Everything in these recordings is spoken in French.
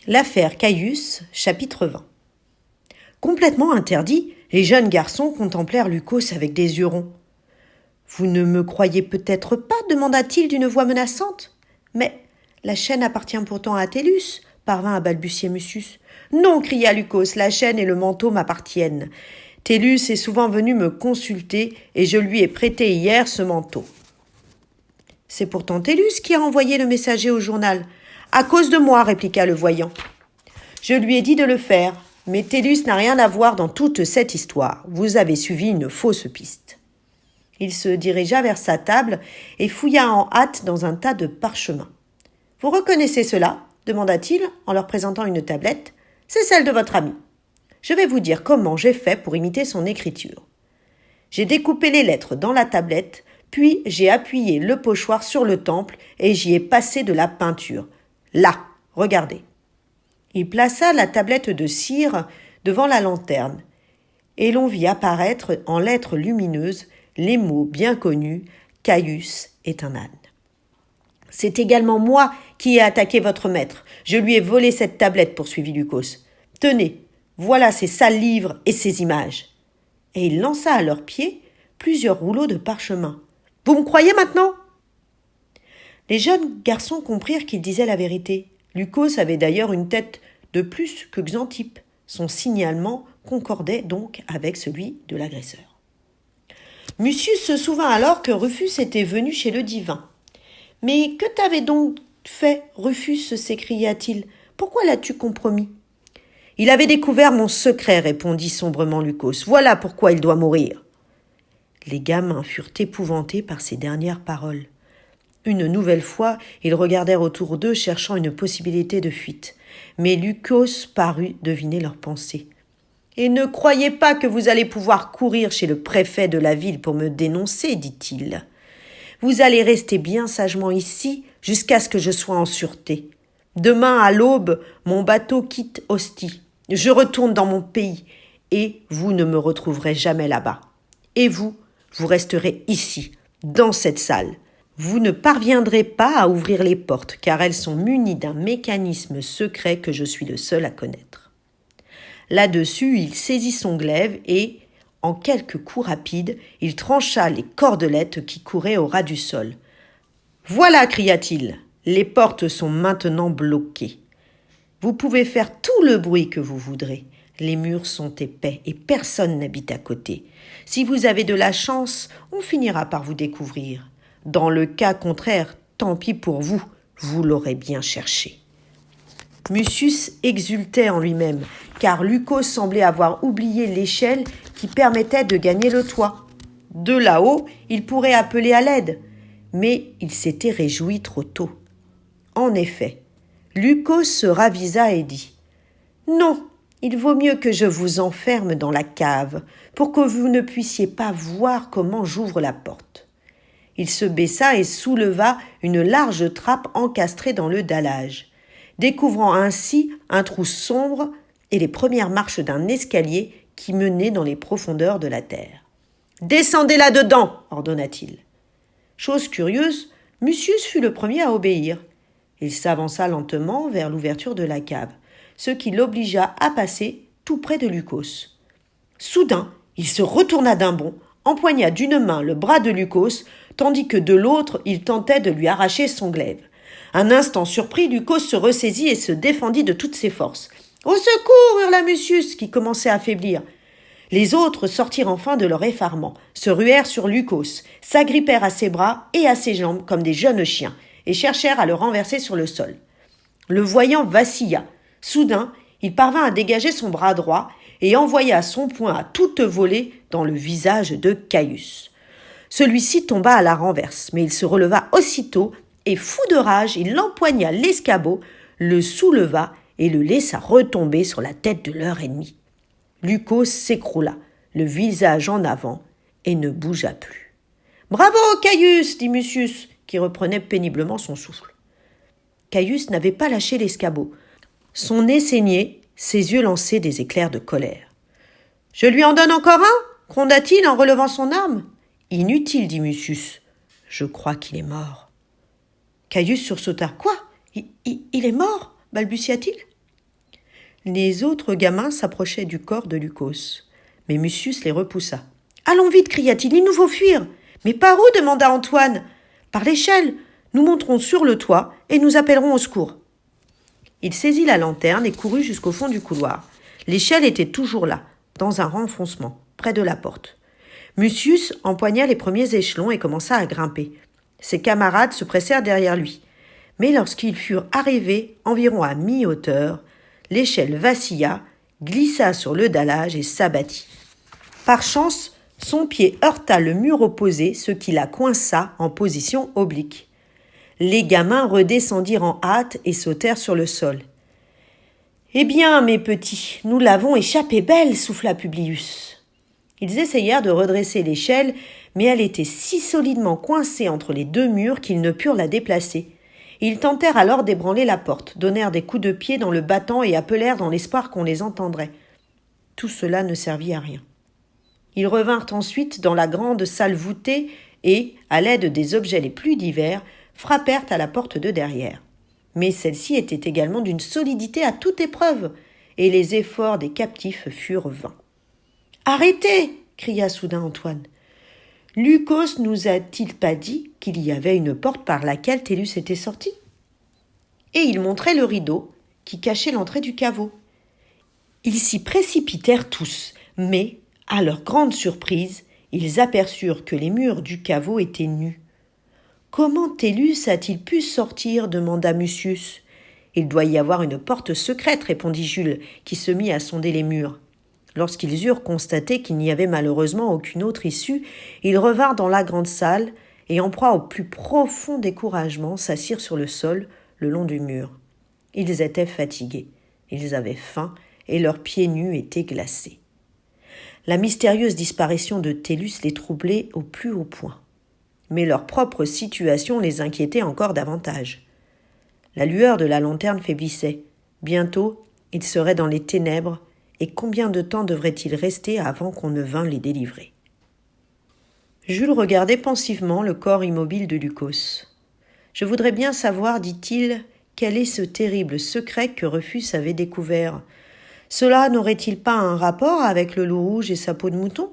L'affaire Caius, chapitre 20. Complètement interdits, les jeunes garçons contemplèrent Lucos avec des yeux ronds. « Vous ne me croyez peut-être pas » demanda-t-il d'une voix menaçante. « Mais la chaîne appartient pourtant à Tellus » parvint à balbutier Mucius. « Non » cria Lucos, « la chaîne et le manteau m'appartiennent. Tellus est souvent venu me consulter et je lui ai prêté hier ce manteau. » « C'est pourtant Tellus qui a envoyé le messager au journal. »« À cause de moi » répliqua le voyant. « Je lui ai dit de le faire, mais Tellus n'a rien à voir dans toute cette histoire. Vous avez suivi une fausse piste. » Il se dirigea vers sa table et fouilla en hâte dans un tas de parchemins. « Vous reconnaissez cela » demanda-t-il en leur présentant une tablette. « C'est celle de votre ami. Je vais vous dire comment j'ai fait pour imiter son écriture. J'ai découpé les lettres dans la tablette, puis j'ai appuyé le pochoir sur le temple et j'y ai passé de la peinture. Là, regardez. » Il plaça la tablette de cire devant la lanterne et l'on vit apparaître en lettres lumineuses les mots bien connus « Caius est un âne ». « C'est également moi qui ai attaqué votre maître. Je lui ai volé cette tablette, poursuivit Lucos. Tenez, voilà ces sales livres et ces images. » Et il lança à leurs pieds plusieurs rouleaux de parchemin. « Vous me croyez maintenant ?» Les jeunes garçons comprirent qu'il disait la vérité. Lucos avait d'ailleurs une tête de plus que Xanthippe. Son signalement concordait donc avec celui de l'agresseur. Mucius se souvint alors que Rufus était venu chez le divin. « Mais que t'avais donc fait, Rufus » s'écria-t-il. « Pourquoi l'as-tu compromis ?»« Il avait découvert mon secret, » répondit sombrement Lucos. « Voilà pourquoi il doit mourir. » Les gamins furent épouvantés par ces dernières paroles. Une nouvelle fois, ils regardèrent autour d'eux, cherchant une possibilité de fuite. Mais Lucos parut deviner leurs pensées. « Et ne croyez pas que vous allez pouvoir courir chez le préfet de la ville pour me dénoncer, dit-il. Vous allez rester bien sagement ici jusqu'à ce que je sois en sûreté. Demain à l'aube, mon bateau quitte Ostie. Je retourne dans mon pays et vous ne me retrouverez jamais là-bas. Et vous resterez ici, dans cette salle. Vous ne parviendrez pas à ouvrir les portes car elles sont munies d'un mécanisme secret que je suis le seul à connaître. » Là-dessus, il saisit son glaive et, en quelques coups rapides, il trancha les cordelettes qui couraient au ras du sol. « Voilà » cria-t-il, « les portes sont maintenant bloquées. Vous pouvez faire tout le bruit que vous voudrez. Les murs sont épais et personne n'habite à côté. Si vous avez de la chance, on finira par vous découvrir. Dans le cas contraire, tant pis pour vous, vous l'aurez bien cherché. » Mucius exultait en lui-même, car Lucos semblait avoir oublié l'échelle qui permettait de gagner le toit. De là-haut, il pourrait appeler à l'aide, mais il s'était réjoui trop tôt. En effet, Lucos se ravisa et dit « Non, il vaut mieux que je vous enferme dans la cave pour que vous ne puissiez pas voir comment j'ouvre la porte. » Il se baissa et souleva une large trappe encastrée dans le dallage, découvrant ainsi un trou sombre et les premières marches d'un escalier qui menait dans les profondeurs de la terre. « Descendez là-dedans » ordonna-t-il. Chose curieuse, Mucius fut le premier à obéir. Il s'avança lentement vers l'ouverture de la cave, ce qui l'obligea à passer tout près de Lucos. Soudain, il se retourna d'un bond, empoigna d'une main le bras de Lucos, tandis que de l'autre, il tentait de lui arracher son glaive. Un instant surpris, Lucos se ressaisit et se défendit de toutes ses forces. « Au secours » hurla Mucius, qui commençait à faiblir. Les autres sortirent enfin de leur effarement, se ruèrent sur Lucos, s'agrippèrent à ses bras et à ses jambes comme des jeunes chiens, et cherchèrent à le renverser sur le sol. Le voyant vacilla. Soudain, il parvint à dégager son bras droit et envoya son poing à toute volée dans le visage de Caius. Celui-ci tomba à la renverse, mais il se releva aussitôt et, fou de rage, il empoigna l'escabeau, le souleva et le laissa retomber sur la tête de leur ennemi. Lucos s'écroula, le visage en avant, et ne bougea plus. « Bravo, Caius » dit Mucius, qui reprenait péniblement son souffle. Caius n'avait pas lâché l'escabeau. Son nez saignait, ses yeux lançaient des éclairs de colère. « Je lui en donne encore un » gronda-t-il en relevant son arme. « Inutile » dit Mucius. « Je crois qu'il est mort. » Caius sursauta. « Quoi ? Il est mort » balbutia-t-il. Les autres gamins s'approchaient du corps de Lucos. Mais Mucius les repoussa. « Allons vite, cria-t-il, il nous faut fuir. »« Mais par où ?» demanda Antoine. « Par l'échelle. Nous monterons sur le toit et nous appellerons au secours. » Il saisit la lanterne et courut jusqu'au fond du couloir. L'échelle était toujours là, dans un renfoncement, près de la porte. Mucius empoigna les premiers échelons et commença à grimper. Ses camarades se pressèrent derrière lui. Mais lorsqu'ils furent arrivés environ à mi-hauteur, l'échelle vacilla, glissa sur le dallage et s'abattit. Par chance, son pied heurta le mur opposé, ce qui la coinça en position oblique. Les gamins redescendirent en hâte et sautèrent sur le sol. « Eh bien, mes petits, nous l'avons échappé belle, souffla Publius. » Ils essayèrent de redresser l'échelle, mais elle était si solidement coincée entre les deux murs qu'ils ne purent la déplacer. Ils tentèrent alors d'ébranler la porte, donnèrent des coups de pied dans le battant et appelèrent dans l'espoir qu'on les entendrait. Tout cela ne servit à rien. Ils revinrent ensuite dans la grande salle voûtée et, à l'aide des objets les plus divers, frappèrent à la porte de derrière. Mais celle-ci était également d'une solidité à toute épreuve, et les efforts des captifs furent vains. « Arrêtez !» cria soudain Antoine. « Lucos nous a-t-il pas dit qu'il y avait une porte par laquelle Tellus était sorti ?» Et il montrait le rideau qui cachait l'entrée du caveau. Ils s'y précipitèrent tous, mais, à leur grande surprise, ils aperçurent que les murs du caveau étaient nus. « Comment Tellus a-t-il pu sortir » demanda Mucius. « Il doit y avoir une porte secrète » répondit Jules, qui se mit à sonder les murs. Lorsqu'ils eurent constaté qu'il n'y avait malheureusement aucune autre issue, ils revinrent dans la grande salle et, en proie au plus profond découragement, s'assirent sur le sol, le long du mur. Ils étaient fatigués, ils avaient faim et leurs pieds nus étaient glacés. La mystérieuse disparition de Tellus les troublait au plus haut point. Mais leur propre situation les inquiétait encore davantage. La lueur de la lanterne faiblissait. Bientôt, ils seraient dans les ténèbres, et combien de temps devrait-il rester avant qu'on ne vînt les délivrer ? Jules regardait pensivement le corps immobile de Lucos. « Je voudrais bien savoir, dit-il, quel est ce terrible secret que Rufus avait découvert. Cela n'aurait-il pas un rapport avec le loup rouge et sa peau de mouton ? »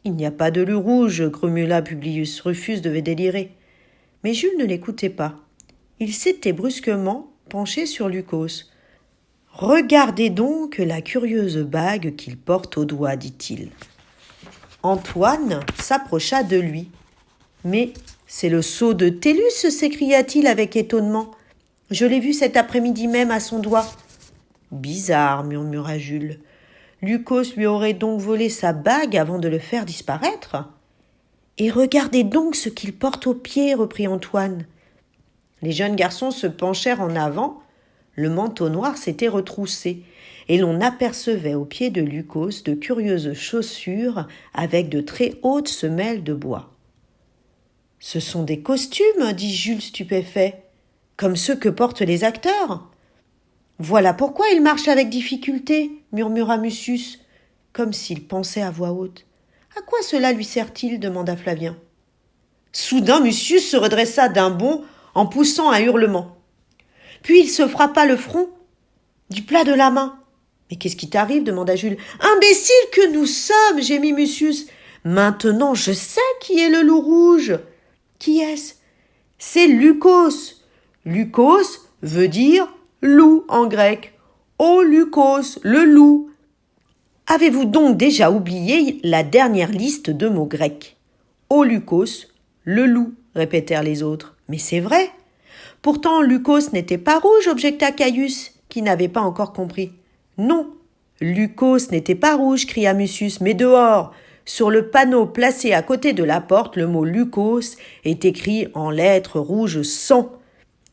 « Il n'y a pas de loup rouge, grommela Publius. Rufus devait délirer. » Mais Jules ne l'écoutait pas. Il s'était brusquement penché sur Lucos. « Regardez donc la curieuse bague qu'il porte au doigt, dit-il. » Antoine s'approcha de lui. « Mais c'est le sceau de Tellus, s'écria-t-il avec étonnement. « Je l'ai vu cet après-midi même à son doigt. »« Bizarre, murmura Jules. Lucos lui aurait donc volé sa bague avant de le faire disparaître. « Et regardez donc ce qu'il porte aux pieds, reprit Antoine. » Les jeunes garçons se penchèrent en avant, le manteau noir s'était retroussé, et l'on apercevait aux pieds de Lucos de curieuses chaussures avec de très hautes semelles de bois. « Ce sont des costumes, dit Jules stupéfait, comme ceux que portent les acteurs. »« Voilà pourquoi il marche avec difficulté, » murmura Mucius, comme s'il pensait à voix haute. « À quoi cela lui sert-il » demanda Flavien. Soudain Mucius se redressa d'un bond en poussant un hurlement. Puis il se frappa le front du plat de la main. « Mais qu'est-ce qui t'arrive » demanda Jules. « Imbécile que nous sommes » gémit Mucius. « Maintenant je sais qui est le loup rouge. »« Qui est-ce » ?« C'est Lucos. Lucos veut dire loup en grec. Ô Lucos, le loup. Avez-vous donc déjà oublié la dernière liste de mots grecs ? Ô Lucos, le loup, répétèrent les autres. Mais c'est vrai. Pourtant Lucos n'était pas rouge, objecta Caius, qui n'avait pas encore compris. Non, Lucos n'était pas rouge, cria Mucius, mais dehors, sur le panneau placé à côté de la porte, le mot Lucos est écrit en lettres rouges sang.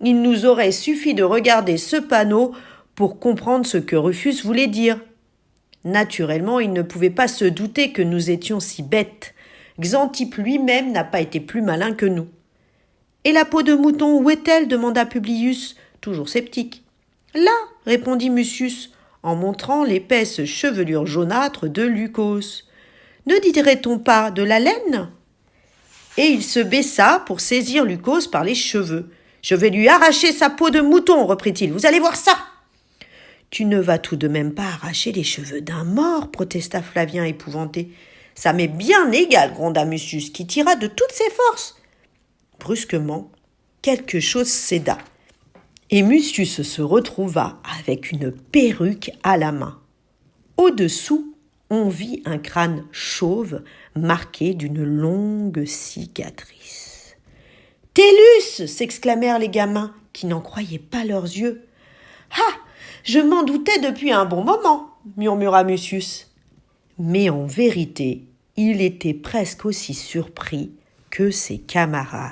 Il nous aurait suffi de regarder ce panneau pour comprendre ce que Rufus voulait dire. Naturellement, il ne pouvait pas se douter que nous étions si bêtes. Xanthippe lui-même n'a pas été plus malin que nous. « Et la peau de mouton, où est-elle » demanda Publius, toujours sceptique. « Là » répondit Mucius, en montrant l'épaisse chevelure jaunâtre de Lucos. « Ne dirait-on pas de la laine ?» Et il se baissa pour saisir Lucos par les cheveux. « Je vais lui arracher sa peau de mouton, reprit-il. Vous allez voir ça !» Tu ne vas tout de même pas arracher les cheveux d'un mort, protesta Flavien épouvanté. Ça m'est bien égal, gronda Mucius, qui tira de toutes ses forces. Brusquement, quelque chose céda, et Mucius se retrouva avec une perruque à la main. Au-dessous, on vit un crâne chauve marqué d'une longue cicatrice. « Tellus !» s'exclamèrent les gamins, qui n'en croyaient pas leurs yeux. « Ah ! Je m'en doutais depuis un bon moment !» murmura Mucius. Mais en vérité, il était presque aussi surpris que ses camarades.